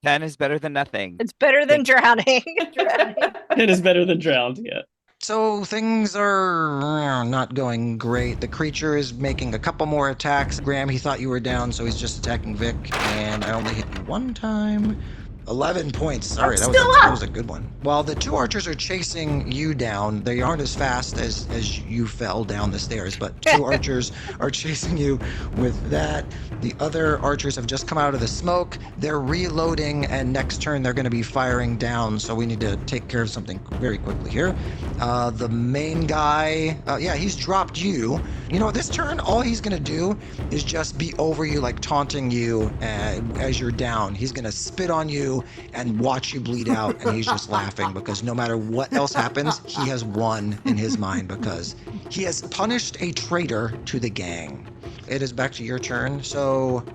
S6: 10 is better than nothing.
S5: It's better than drowning.
S2: It is better than drowned, yeah.
S1: So things are not going great. The creature is making a couple more attacks. Graham, he thought you were down, so he's just attacking Vic. And I only hit you 1 time. 11 points. Sorry, that was a good one. While the 2 archers are chasing you down, they aren't as fast as you fell down the stairs, but 2 archers are chasing you with that. The other archers have just come out of the smoke. They're reloading, and next turn they're going to be firing down, so we need to take care of something very quickly here. The main guy, he's dropped you. You know, this turn, all he's going to do is just be over you, like taunting you as you're down. He's going to spit on you and watch you bleed out, and he's just laughing because no matter what else happens, he has won in his mind because he has punished a traitor to the gang. It is back to your turn. So,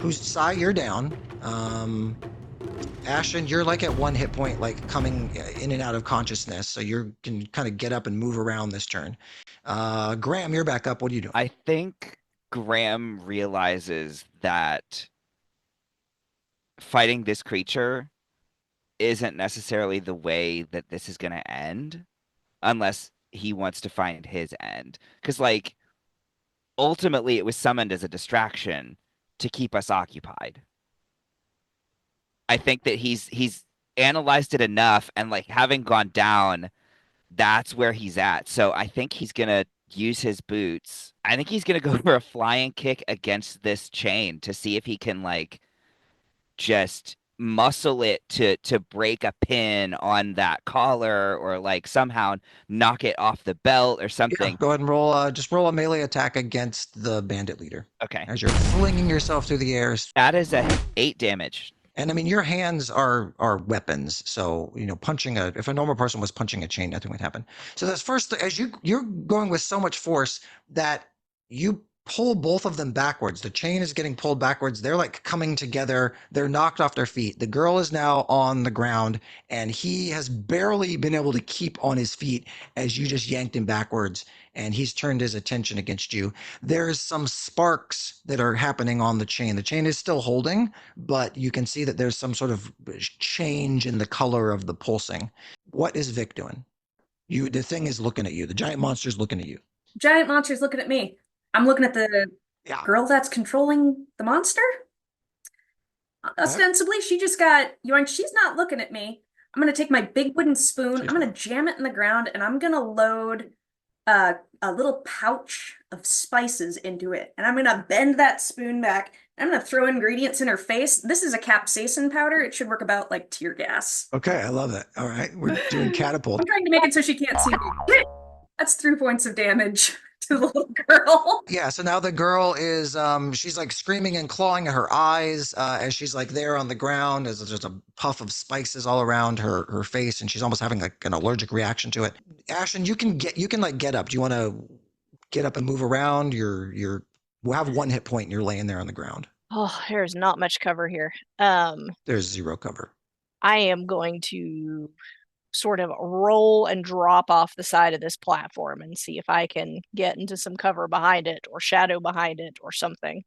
S1: Sai, you're down. Ashen, you're like at 1 hit point, like coming in and out of consciousness, so you can kind of get up and move around this turn. Graham, you're back up. What are you doing?
S6: I think Graham realizes that fighting this creature isn't necessarily the way that this is going to end unless he wants to find his end. Because, ultimately, it was summoned as a distraction to keep us occupied. I think that he's analyzed it enough, and, having gone down, that's where he's at. So I think he's going to use his boots. I think he's going to go for a flying kick against this chain to see if he can, just muscle it to break a pin on that collar or somehow knock it off the belt or something.
S1: Yeah, go ahead and roll. Just roll a melee attack against the bandit leader.
S6: Okay.
S1: As you're flinging yourself through the air.
S6: That is a 8 damage.
S1: And I mean, your hands are weapons. So, if a normal person was punching a chain, nothing would happen. So that's first, as you're going with so much force that you pull both of them backwards. The chain is getting pulled backwards. They're like coming together. They're knocked off their feet. The girl is now on the ground, and he has barely been able to keep on his feet as you just yanked him backwards, and he's turned his attention against you. There's some sparks that are happening on the chain. The chain is still holding, but you can see that there's some sort of change in the color of the pulsing. What is Vic doing? The thing is looking at you. The giant monster is looking at you.
S4: Giant monster's looking at me. I'm looking at the
S1: Yeah.
S4: girl that's controlling the monster. Ostensibly, she just got yoinked. She's not looking at me. I'm gonna take my big wooden spoon. I'm gonna jam it in the ground, and I'm gonna load a little pouch of spices into it. And I'm gonna bend that spoon back. I'm gonna throw ingredients in her face. This is a capsaicin powder. It should work about like tear gas.
S1: Okay, I love it. All right, we're doing catapult.
S4: I'm trying to make it so she can't see me. That's 3 points of damage to the little girl.
S1: Yeah, so now the girl is she's like screaming and clawing at her eyes as she's like there on the ground. There's just a puff of spices all around her face, and she's almost having like an allergic reaction to it. Ashen, you can like get up. Do you want to get up and move around? We'll have 1 hit point and you're laying there on the ground.
S5: Oh, there's not much cover here.
S1: There's 0 cover.
S5: I am going to sort of roll and drop off the side of this platform and see if I can get into some cover behind it or shadow behind it or something.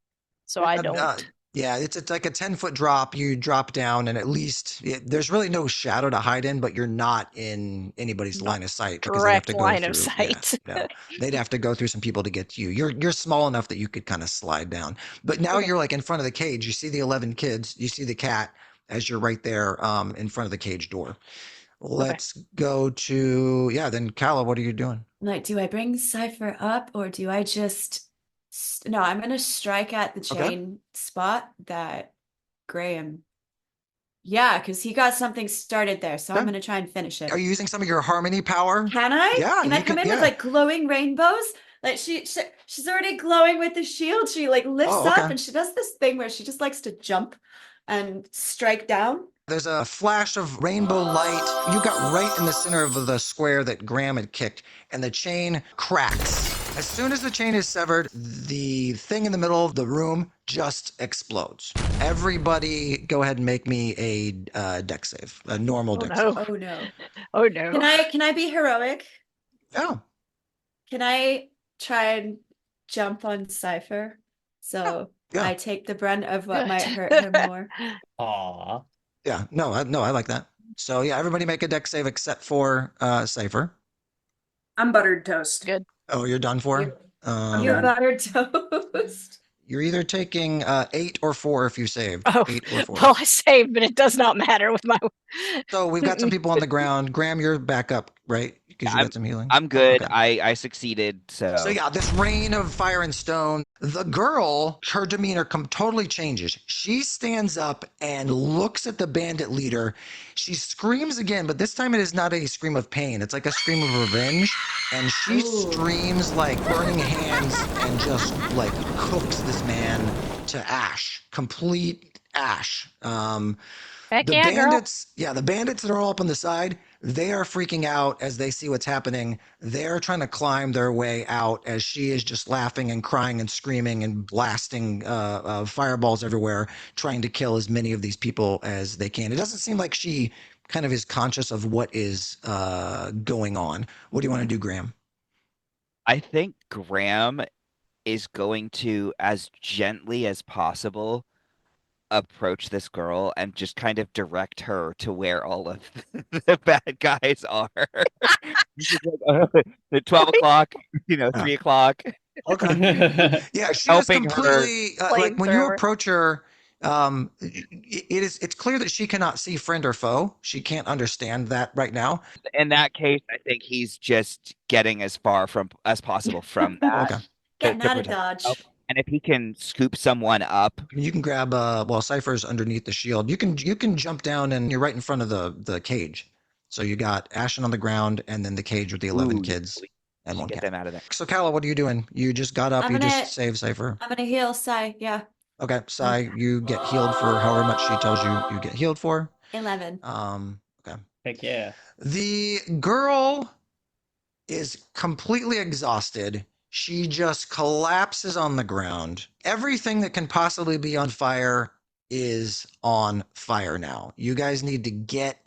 S5: So I don't.
S1: Yeah, it's like a 10-foot drop. You drop down, and at least there's really no shadow to hide in, but you're not in anybody's line of sight because they have
S5: Direct
S1: to go
S5: line
S1: through.
S5: of sight.
S1: Yeah, no, they'd have to go through some people to get to you. You're small enough that you could kind of slide down. But now you're like in front of the cage. You see the 11 kids. You see the cat as you're right there in front of the cage door. Let's go to then Kala, what are you doing?
S3: Like, do I bring Cypher up or do I just no, I'm gonna strike at the chain spot that Graham. Yeah, because he got something started there, so I'm gonna try and finish it.
S1: Are you using some of your harmony power?
S3: Can I?
S1: Yeah,
S3: Can I come in with like glowing rainbows? Like she's already glowing with the shield. She like lifts up and she does this thing where she just likes to jump and strike down.
S1: There's a flash of rainbow light. You got right in the center of the square that Graham had kicked, and the chain cracks. As soon as the chain is severed, the thing in the middle of the room just explodes. Everybody go ahead and make me a dex save, a normal dex save.
S3: Oh no.
S5: Oh no.
S3: Can I be heroic?
S1: Yeah.
S3: Can I try and jump on Cypher? So I take the brunt of what might hurt him more.
S2: Aw.
S1: Yeah, no, I like that. So yeah, everybody make a dex save except for Cypher.
S4: I'm buttered toast.
S5: Good.
S1: Oh, you're done for?
S3: You're buttered toast.
S1: You're either taking 8 or 4 if you saved.
S5: Oh,
S1: 8 or 4.
S5: well, I saved, but it does not matter with my.
S1: So we've got some people on the ground. Graham, you're back up, right? Because you got some healing.
S6: I'm good.
S1: Okay.
S6: I succeeded. So
S1: yeah, this rain of fire and stone. The girl, her demeanor totally changes. She stands up and looks at the bandit leader. She screams again, but this time it is not a scream of pain. It's like a scream of revenge. And she screams like burning hands and just like cooks this man to ash, complete ash.
S5: Heck
S1: The
S5: yeah,
S1: bandits, the bandits that are all up on the side, they are freaking out as they see what's happening. They're trying to climb their way out as she is just laughing and crying and screaming and blasting fireballs everywhere, trying to kill as many of these people as they can. It doesn't seem like she kind of is conscious of what is going on. What do you want to do, Graham?
S6: I think Graham is going to, as gently as possible, approach this girl and just kind of direct her to where all of the bad guys are. At 12 o'clock, 3 o'clock.
S1: Okay. Yeah, she is completely like when you approach her, it's clear that she cannot see friend or foe. She can't understand that right now.
S6: In that case, I think he's just getting as far as possible from that.
S1: Okay.
S3: Getting out of dodge.
S6: And if he can scoop someone up,
S1: you can grab Cypher's underneath the shield. You can jump down and you're right in front of the cage. So you got Ashen on the ground and then the cage with the 11 kids and one
S6: get
S1: cat.
S6: them out of there.
S1: So Kala, what are you doing? You just got up, just saved Cypher.
S3: I'm gonna heal Sai, yeah.
S1: Okay, Sai, you get healed for however much she tells you get healed for.
S3: 11.
S1: Okay.
S2: Heck yeah.
S1: The girl is completely exhausted. She just collapses on the ground. Everything that can possibly be on fire is on fire now. You guys need to get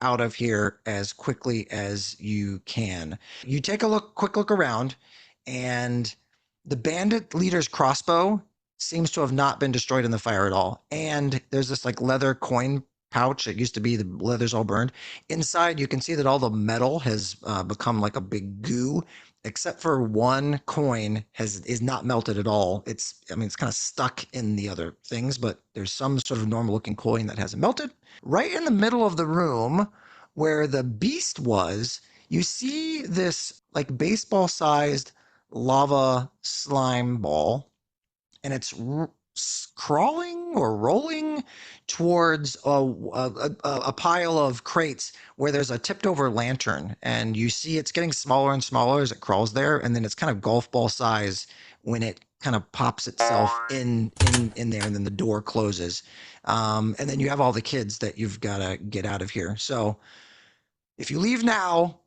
S1: out of here as quickly as you can. You take a quick look around, and the bandit leader's crossbow seems to have not been destroyed in the fire at all. And there's this like leather coin pouch. It used to be the leather's all burned. Inside, you can see that all the metal has become like a big goo, except for one coin is not melted at all. It's kind of stuck in the other things, but there's some sort of normal looking coin that hasn't melted. Right in the middle of the room where the beast was, you see this like baseball sized lava slime ball, and it's crawling or rolling towards a pile of crates where there's a tipped over lantern, and you see it's getting smaller and smaller as it crawls there, and then it's kind of golf ball size when it kind of pops itself in there, and then the door closes, and then you have all the kids that you've got to get out of here. So if you leave now,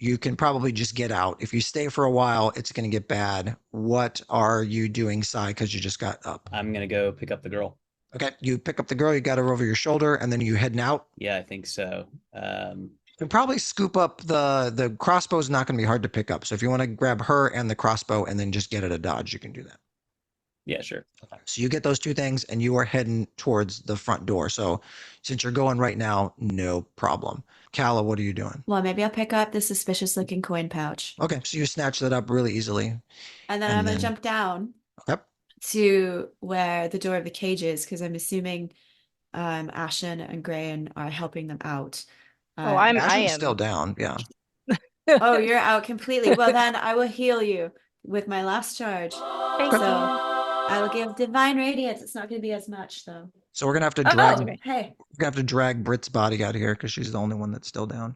S1: you can probably just get out. If you stay for a while, it's going to get bad. What are you doing, Sai? Because you just got up.
S2: I'm gonna go pick up the girl.
S1: Okay, you pick up the girl, you got her over your shoulder, and then you heading out.
S2: Yeah, I think so.
S1: You can probably scoop up the crossbow is not going to be hard to pick up. So if you want to grab her and the crossbow and then just get at a dodge, you can do that.
S2: Yeah, sure.
S1: Okay. So you get those two things, and you are heading towards the front door. So since you're going right now, no problem. Kala, what are you doing?
S3: Well, maybe I'll pick up the suspicious looking coin pouch.
S1: Okay, so you snatch that up really easily.
S3: And then I'm going to jump down
S1: Yep.
S3: to where the door of the cage is, because I'm assuming Ashen and Grayan are helping them out.
S5: Oh, I
S1: Ashen's
S5: am
S1: still down, yeah.
S3: Oh, you're out completely. Well, then I will heal you with my last charge.
S5: Thank
S3: So
S5: you.
S3: I will give Divine Radiance. It's not going to be as much, though.
S1: So we're gonna have to
S5: Oh,
S1: drag.
S5: that's okay.
S3: Hey.
S1: We're gonna have to drag Britt's body out of here because she's the only one that's still down.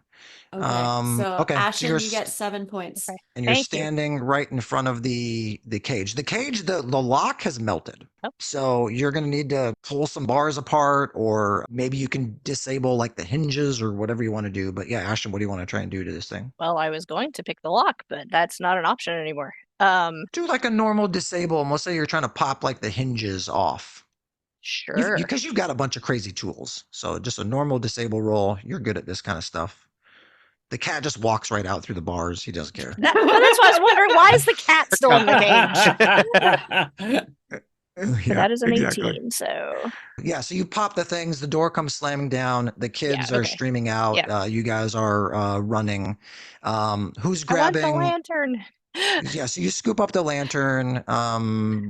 S3: Okay. So
S1: Okay.
S3: Ashen, you get 7 points.
S5: Okay.
S1: And you're
S5: Thank you.
S1: standing right in front of the cage. The lock has melted.
S5: Oh.
S1: So you're gonna need to pull some bars apart, or maybe you can disable like the hinges or whatever you want to do. But yeah, Ashton, what do you want to try and do to this thing?
S5: Well, I was going to pick the lock, but that's not an option anymore.
S1: Do like a normal disable, and let's say you're trying to pop like the hinges off.
S5: Sure.
S1: Because you've got a bunch of crazy tools. So just a normal disable roll. You're good at this kind of stuff. The cat just walks right out through the bars. He doesn't care.
S5: Well, that's why I was wondering, why is the cat still in the cage?
S1: Yeah,
S5: That is an
S1: exactly.
S5: 18, so
S1: Yeah, so you pop the things, the door comes slamming down, the kids
S5: Yeah,
S1: are
S5: okay.
S1: streaming out,
S5: Yeah.
S1: you guys are running. Who's
S5: I want the
S1: grabbing?
S5: lantern.
S1: Yeah, so you scoop up the lantern.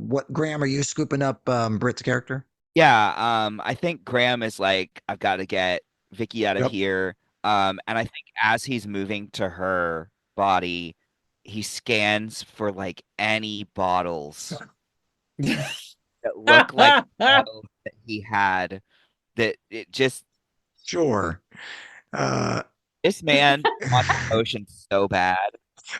S1: What Graham are you scooping up? Britt's character?
S6: Yeah, I think Graham is like, I've got to get Vicky out of
S1: Yep.
S6: here. And I think as he's moving to her body, he scans for like any bottles that look like bottles that he had. That it just
S1: Sure.
S6: this man wants a potion so bad.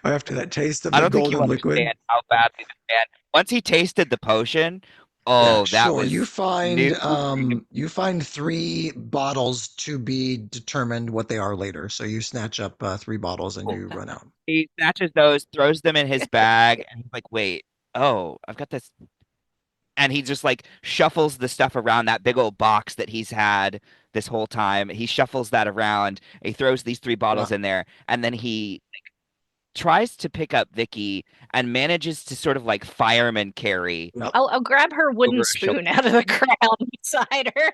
S1: After that taste of
S6: I
S1: the
S6: don't think you
S1: golden liquid.
S6: understand how badly this man. Once he tasted the potion,
S1: Yeah,
S6: oh, that
S1: sure.
S6: was
S1: You find 3 bottles to be determined what they are later. So you snatch up 3 bottles and you run out.
S6: He snatches those, throws them in his bag, and he's like, "Wait, oh, I've got this." And he just like shuffles the stuff around that big old box that he's had this whole time. He shuffles that around. He throws these 3 bottles in there, and then he tries to pick up Vicky and manages to sort of like fireman carry.
S5: I'll grab her wooden
S6: Over her shoulder.
S5: spoon out of the ground beside her.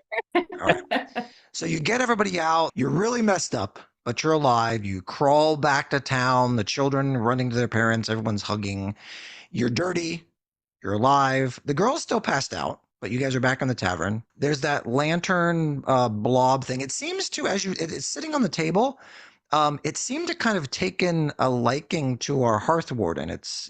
S1: All right. So you get everybody out. You're really messed up, but you're alive. You crawl back to town. The children running to their parents. Everyone's hugging. You're dirty. You're alive. The girl's still passed out, but you guys are back in the tavern. There's that lantern blob thing. It seems to, it's sitting on the table. It seemed to kind of taken a liking to our hearth warden. It's,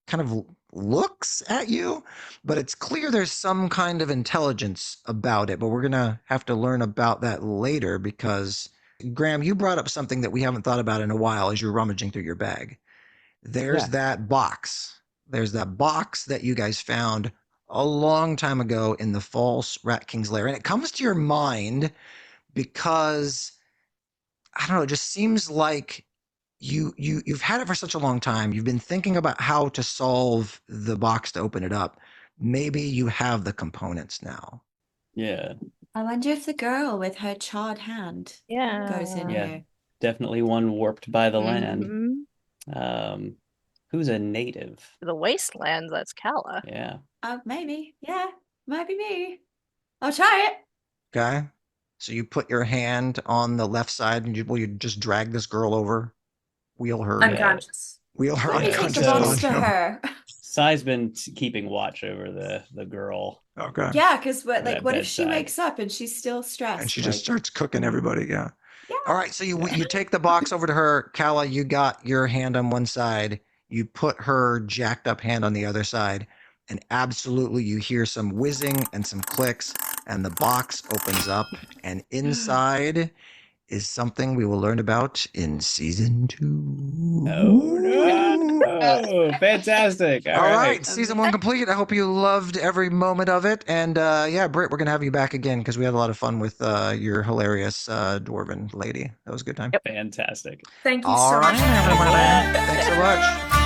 S1: kind of looks at you, but it's clear there's some kind of intelligence about it. But we're going to have to learn about that later because, Graham, you brought up something that we haven't thought about in a while as you're rummaging through your bag. There's that box. There's that box that you guys found a long time ago in the false Rat King's lair. And it comes to your mind because, I don't know, it just seems like you've had it for such a long time. You've been thinking about how to solve the box to open it up. Maybe you have the components now.
S2: Yeah.
S3: I wonder if the girl with her charred hand goes in
S2: Yeah.
S3: here.
S2: Definitely one warped by the land.
S5: Mhm.
S2: Who's a native?
S5: The wastelands, that's Kala.
S2: Yeah.
S3: Oh, maybe. Yeah, might be me. I'll try it.
S1: Okay. So you put your hand on the left side and you just drag this girl over, wheel her,
S4: Unconscious.
S1: wheel her
S3: Let me take the
S1: unconscious
S3: box
S1: onto
S3: to
S1: him.
S3: her.
S2: Sai's been keeping watch over the girl.
S1: Okay.
S3: Yeah, because what
S2: That
S3: what if she
S2: bedside.
S3: wakes up and she's still stressed?
S1: And she just starts cooking everybody. Yeah.
S3: Yeah.
S1: All right. So you take the box over to her. Kala, you got your hand on one side. You put her jacked up hand on the other side. And absolutely, you hear some whizzing and some clicks. And the box opens up. And inside is something we will learn about in season 2.
S2: Oh no! Fantastic!
S1: All right,
S2: right.
S1: season 1 complete. I hope you loved every moment of it. And yeah, Britt, we're gonna have you back again because we had a lot of fun with your hilarious dwarven lady. That was a good time.
S2: Fantastic.
S4: Thank you
S1: All
S4: so
S1: right,
S4: much.
S1: everyone. Thanks so much.